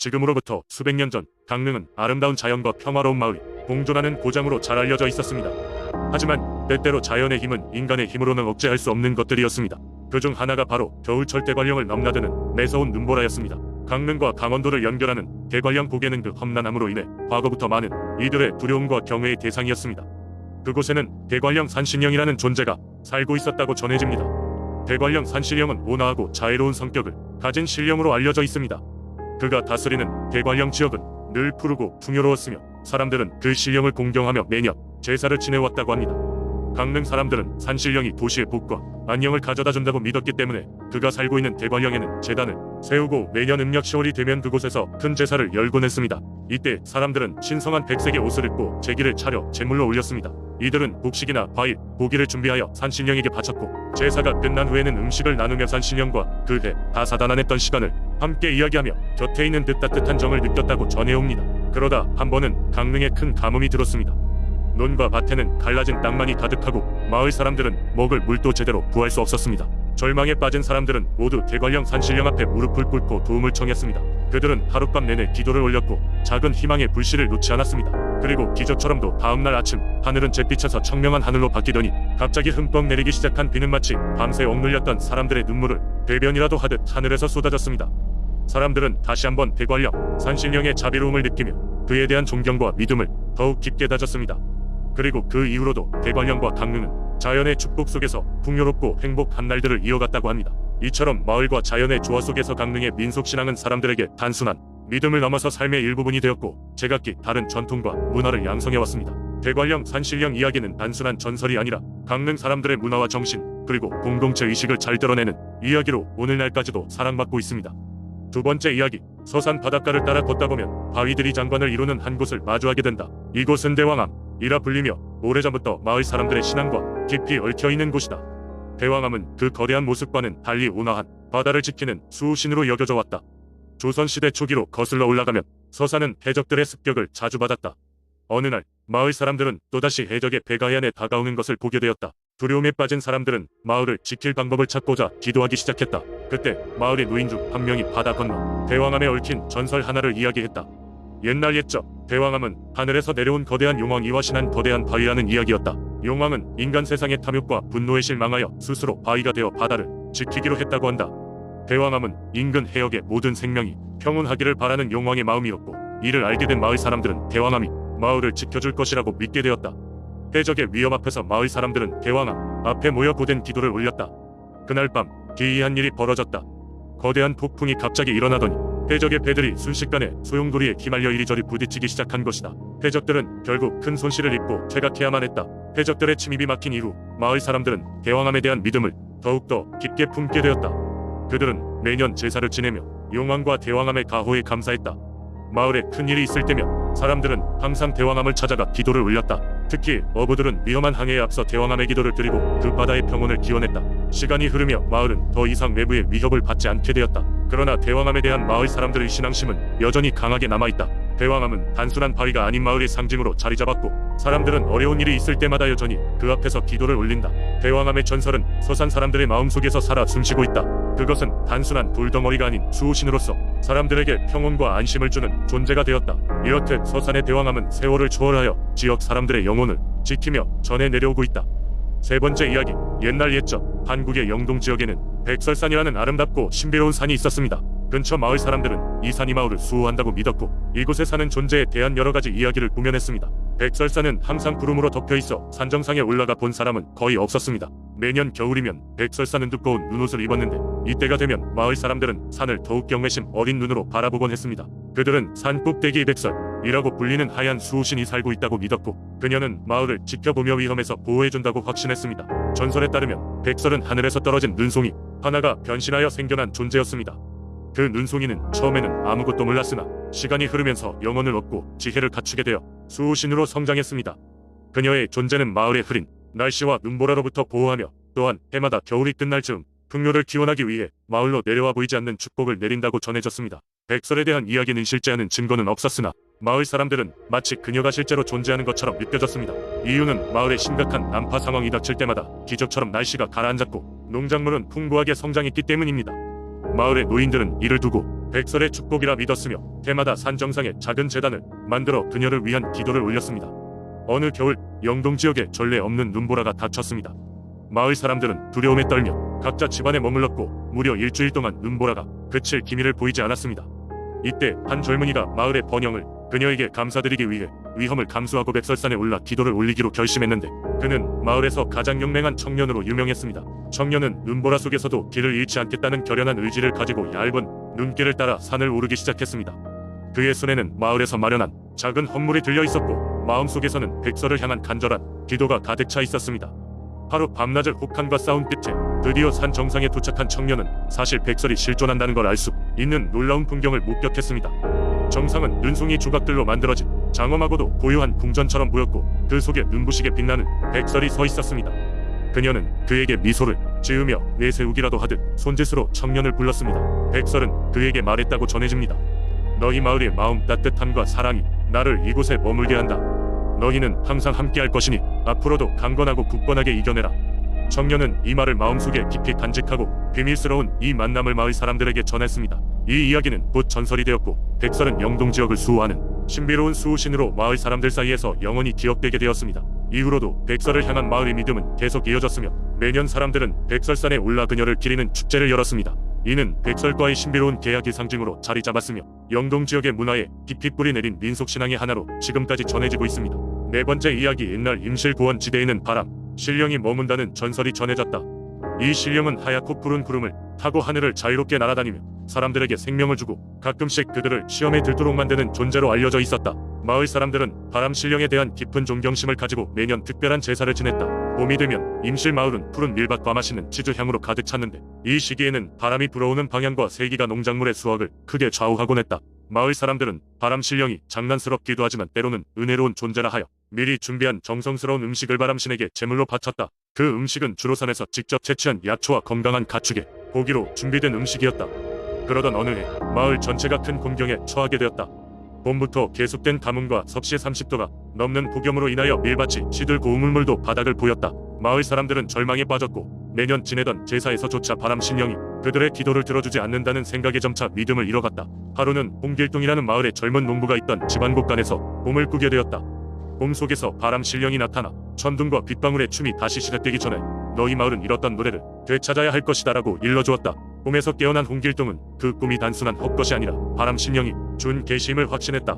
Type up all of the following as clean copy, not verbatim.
지금으로부터 수백 년 전 강릉은 아름다운 자연과 평화로운 마을이 공존하는 고장으로 잘 알려져 있었습니다. 하지만 때때로 자연의 힘은 인간의 힘으로는 억제할 수 없는 것들이었습니다. 그중 하나가 바로 겨울철 대관령을 넘나드는 매서운 눈보라였습니다. 강릉과 강원도를 연결하는 대관령 고개는 그 험난함으로 인해 과거부터 많은 이들의 두려움과 경외의 대상이었습니다. 그곳에는 대관령 산신령이라는 존재가 살고 있었다고 전해집니다. 대관령 산신령은 온화하고 자애로운 성격을 가진 신령으로 알려져 있습니다. 그가 다스리는 대관령 지역은 늘 푸르고 풍요로웠으며 사람들은 그 신령을 공경하며 매년 제사를 지내왔다고 합니다. 강릉 사람들은 산신령이 도시의 복과 안녕을 가져다 준다고 믿었기 때문에 그가 살고 있는 대관령에는 제단을 세우고 매년 음력 10월이 되면 그곳에서 큰 제사를 열곤 했습니다. 이때 사람들은 신성한 백색의 옷을 입고 제기를 차려 제물로 올렸습니다. 이들은 곡식이나 과일, 고기를 준비하여 산신령에게 바쳤고 제사가 끝난 후에는 음식을 나누며 산신령과 그 해 다사다난했던 시간을 함께 이야기하며 곁에 있는 듯 따뜻한 정을 느꼈다고 전해옵니다. 그러다 한 번은 강릉에 큰 가뭄이 들었습니다. 논과 밭에는 갈라진 땅만이 가득하고 마을 사람들은 먹을 물도 제대로 구할 수 없었습니다. 절망에 빠진 사람들은 모두 대관령 산신령 앞에 무릎을 꿇고 도움을 청했습니다. 그들은 하룻밤 내내 기도를 올렸고 작은 희망의 불씨를 놓지 않았습니다. 그리고 기적처럼도 다음날 아침 하늘은 잿빛에서 청명한 하늘로 바뀌더니 갑자기 흠뻑 내리기 시작한 비는 마치 밤새 억눌렸던 사람들의 눈물을 대변이라도 하듯 하늘에서 쏟아졌습니다. 사람들은 다시 한번 대관령 산신령의 자비로움을 느끼며 그에 대한 존경과 믿음을 더욱 깊게 다졌습니다. 그리고 그 이후로도 대관령과 강릉은 자연의 축복 속에서 풍요롭고 행복한 날들을 이어갔다고 합니다. 이처럼 마을과 자연의 조화 속에서 강릉의 민속신앙은 사람들에게 단순한 믿음을 넘어서 삶의 일부분이 되었고 제각기 다른 전통과 문화를 양성해왔습니다. 대관령 산신령 이야기는 단순한 전설이 아니라 강릉 사람들의 문화와 정신 그리고 공동체 의식을 잘 드러내는 이야기로 오늘날까지도 사랑받고 있습니다. 두 번째 이야기, 서산 바닷가를 따라 걷다 보면 바위들이 장관을 이루는 한 곳을 마주하게 된다. 이곳은 대왕암이라 불리며 오래전부터 마을 사람들의 신앙과 깊이 얽혀있는 곳이다. 대왕암은 그 거대한 모습과는 달리 온화한 바다를 지키는 수호신으로 여겨져 왔다. 조선시대 초기로 거슬러 올라가면 서산은 해적들의 습격을 자주 받았다. 어느 날 마을 사람들은 또다시 해적의 배가 해안에 다가오는 것을 보게 되었다. 두려움에 빠진 사람들은 마을을 지킬 방법을 찾고자 기도하기 시작했다. 그때 마을의 노인 중 한 명이 바다 건너 대왕암에 얽힌 전설 하나를 이야기했다. 옛날 옛적 대왕암은 하늘에서 내려온 거대한 용왕이 화신한 거대한 바위라는 이야기였다. 용왕은 인간 세상의 탐욕과 분노에 실망하여 스스로 바위가 되어 바다를 지키기로 했다고 한다. 대왕암은 인근 해역의 모든 생명이 평온하기를 바라는 용왕의 마음이었고 이를 알게 된 마을 사람들은 대왕암이 마을을 지켜줄 것이라고 믿게 되었다. 해적의 위험 앞에서 마을 사람들은 대왕암 앞에 모여 고된 기도를 올렸다. 그날 밤 기이한 일이 벌어졌다. 거대한 폭풍이 갑자기 일어나더니 해적의 배들이 순식간에 소용돌이에 휘말려 이리저리 부딪히기 시작한 것이다. 해적들은 결국 큰 손실을 입고 퇴각해야만 했다. 해적들의 침입이 막힌 이후 마을 사람들은 대왕암에 대한 믿음을 더욱더 깊게 품게 되었다. 그들은 매년 제사를 지내며 용왕과 대왕암의 가호에 감사했다. 마을에 큰일이 있을 때면 사람들은 항상 대왕암을 찾아가 기도를 올렸다. 특히 어부들은 위험한 항해에 앞서 대왕암의 기도를 드리고 그 바다의 평온을 기원했다. 시간이 흐르며 마을은 더 이상 외부의 위협을 받지 않게 되었다. 그러나 대왕암에 대한 마을 사람들의 신앙심은 여전히 강하게 남아있다. 대왕암은 단순한 바위가 아닌 마을의 상징으로 자리 잡았고 사람들은 어려운 일이 있을 때마다 여전히 그 앞에서 기도를 올린다. 대왕암의 전설은 서산 사람들의 마음속에서 살아 숨쉬고 있다. 그것은 단순한 돌덩어리가 아닌 수호신으로서 사람들에게 평온과 안심을 주는 존재가 되었다. 이렇듯 서산의 대왕암은 세월을 초월하여 지역 사람들의 영혼을 지키며 전해 내려오고 있다. 세 번째 이야기, 옛날 옛적 한국의 영동 지역에는 백설산이라는 아름답고 신비로운 산이 있었습니다. 근처 마을 사람들은 이 산이 마을을 수호한다고 믿었고 이곳에 사는 존재에 대한 여러가지 이야기를 구면했습니다. 백설산은 항상 구름으로 덮여있어 산정상에 올라가 본 사람은 거의 없었습니다. 매년 겨울이면 백설산은 두꺼운 눈옷을 입었는데 이때가 되면 마을 사람들은 산을 더욱 경외심 어린 눈으로 바라보곤 했습니다. 그들은 산 꼭대기 백설이라고 불리는 하얀 수호신이 살고 있다고 믿었고 그녀는 마을을 지켜보며 위험에서 보호해준다고 확신했습니다. 전설에 따르면 백설은 하늘에서 떨어진 눈송이 하나가 변신하여 생겨난 존재였습니다. 그 눈송이는 처음에는 아무것도 몰랐으나 시간이 흐르면서 영혼을 얻고 지혜를 갖추게 되어 수호신으로 성장했습니다. 그녀의 존재는 마을의 흐린 날씨와 눈보라로부터 보호하며 또한 해마다 겨울이 끝날 즈음 풍요를 기원하기 위해 마을로 내려와 보이지 않는 축복을 내린다고 전해졌습니다. 백설에 대한 이야기는 실제하는 증거는 없었으나 마을 사람들은 마치 그녀가 실제로 존재하는 것처럼 느껴졌습니다. 이유는 마을에 심각한 난파 상황이 닥칠 때마다 기적처럼 날씨가 가라앉았고 농작물은 풍부하게 성장했기 때문입니다. 마을의 노인들은 이를 두고 백설의 축복이라 믿었으며 해마다 산 정상에 작은 제단을 만들어 그녀를 위한 기도를 올렸습니다. 어느 겨울 영동 지역에 전례 없는 눈보라가 닥쳤습니다. 마을 사람들은 두려움에 떨며 각자 집안에 머물렀고 무려 일주일 동안 눈보라가 그칠 기미를 보이지 않았습니다. 이때 한 젊은이가 마을의 번영을 그녀에게 감사드리기 위해 위험을 감수하고 백설산에 올라 기도를 올리기로 결심했는데 그는 마을에서 가장 용맹한 청년으로 유명했습니다. 청년은 눈보라 속에서도 길을 잃지 않겠다는 결연한 의지를 가지고 얇은 눈길을 따라 산을 오르기 시작했습니다. 그의 손에는 마을에서 마련한 작은 헌물이 들려 있었고 마음속에서는 백설을 향한 간절한 기도가 가득 차 있었습니다. 하루 밤낮을 혹한과 싸운 끝에 드디어 산 정상에 도착한 청년은 사실 백설이 실존한다는 걸 알 수 있는 놀라운 풍경을 목격했습니다. 정상은 눈송이 조각들로 만들어진 장엄하고도 고요한 궁전처럼 보였고 그 속에 눈부시게 빛나는 백설이 서 있었습니다. 그녀는 그에게 미소를 지으며 내세우기라도 하듯 손짓으로 청년을 불렀습니다. 백설은 그에게 말했다고 전해집니다. 너희 마을의 마음 따뜻함과 사랑이 나를 이곳에 머물게 한다. 너희는 항상 함께할 것이니 앞으로도 강건하고 굳건하게 이겨내라. 청년은 이 말을 마음속에 깊이 간직하고 비밀스러운 이 만남을 마을 사람들에게 전했습니다. 이 이야기는 곧 전설이 되었고 백설은 영동 지역을 수호하는 신비로운 수호신으로 마을 사람들 사이에서 영원히 기억되게 되었습니다. 이후로도 백설을 향한 마을의 믿음은 계속 이어졌으며 매년 사람들은 백설산에 올라 그녀를 기리는 축제를 열었습니다. 이는 백설과의 신비로운 계약의 상징으로 자리 잡았으며 영동 지역의 문화에 깊이 뿌리 내린 민속신앙의 하나로 지금까지 전해지고 있습니다. 네 번째 이야기. 옛날 임실고원 지대에는 바람, 신령이 머문다는 전설이 전해졌다. 이 신령은 하얗고 푸른 구름을 타고 하늘을 자유롭게 날아다니며 사람들에게 생명을 주고 가끔씩 그들을 시험에 들도록 만드는 존재로 알려져 있었다. 마을 사람들은 바람 신령에 대한 깊은 존경심을 가지고 매년 특별한 제사를 지냈다. 봄이 되면 임실 마을은 푸른 밀밭과 맛있는 치즈향으로 가득 찼는데 이 시기에는 바람이 불어오는 방향과 세기가 농작물의 수확을 크게 좌우하곤 했다. 마을 사람들은 바람 신령이 장난스럽기도 하지만 때로는 은혜로운 존재라 하여 미리 준비한 정성스러운 음식을 바람신에게 제물로 바쳤다. 그 음식은 주로 산에서 직접 채취한 약초와 건강한 가축의 고기로 준비된 음식이었다. 그러던 어느 해 마을 전체가 큰 곤경에 처하게 되었다. 봄부터 계속된 가뭄과 섭씨 30도가 넘는 폭염으로 인하여 밀밭이 시들고 우물물도 바닥을 보였다. 마을 사람들은 절망에 빠졌고 매년 지내던 제사에서조차 바람 신령이 그들의 기도를 들어주지 않는다는 생각에 점차 믿음을 잃어갔다. 하루는 홍길동이라는 마을에 젊은 농부가 있던 집안 곳간에서 봄을 꾸게 되었다. 봄 속에서 바람 신령이 나타나 천둥과 빗방울의 춤이 다시 시작되기 전에 너희 마을은 잃었던 노래를 되찾아야 할 것이다 라고 일러주었다. 꿈에서 깨어난 홍길동은 그 꿈이 단순한 헛것이 아니라 바람 신령이 준 계시임을 확신했다.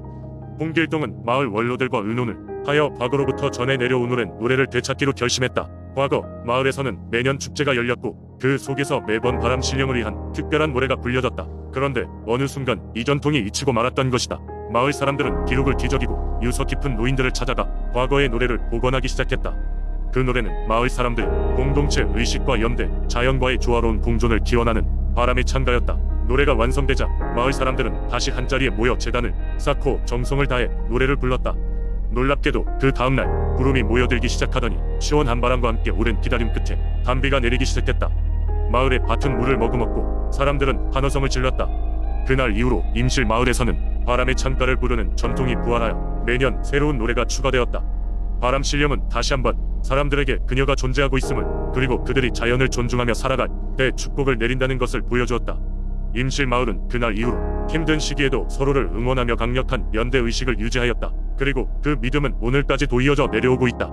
홍길동은 마을 원로들과 의논을 하여 과거로부터 전해 내려온 노래를 되찾기로 결심했다. 과거 마을에서는 매년 축제가 열렸고 그 속에서 매번 바람 신령을 위한 특별한 노래가 불려졌다. 그런데 어느 순간 이 전통이 잊히고 말았던 것이다. 마을 사람들은 기록을 뒤적이고 유서 깊은 노인들을 찾아가 과거의 노래를 복원하기 시작했다. 그 노래는 마을 사람들이 공동체 의식과 연대, 자연과의 조화로운 공존을 기원하는 바람의 찬가였다. 노래가 완성되자 마을 사람들은 다시 한자리에 모여 제단을 쌓고 정성을 다해 노래를 불렀다. 놀랍게도 그 다음날 구름이 모여들기 시작하더니 시원한 바람과 함께 오랜 기다림 끝에 단비가 내리기 시작했다. 마을의 밭은 물을 머금었고 사람들은 환호성을 질렀다. 그날 이후로 임실 마을에서는 바람의 찬가를 부르는 전통이 부활하여 매년 새로운 노래가 추가되었다. 바람 신령은 다시 한번 사람들에게 그녀가 존재하고 있음을, 그리고 그들이 자연을 존중하며 살아갈 때 축복을 내린다는 것을 보여주었다. 임실 마을은 그날 이후로 힘든 시기에도 서로를 응원하며 강력한 연대 의식을 유지하였다. 그리고 그 믿음은 오늘까지도 이어져 내려오고 있다.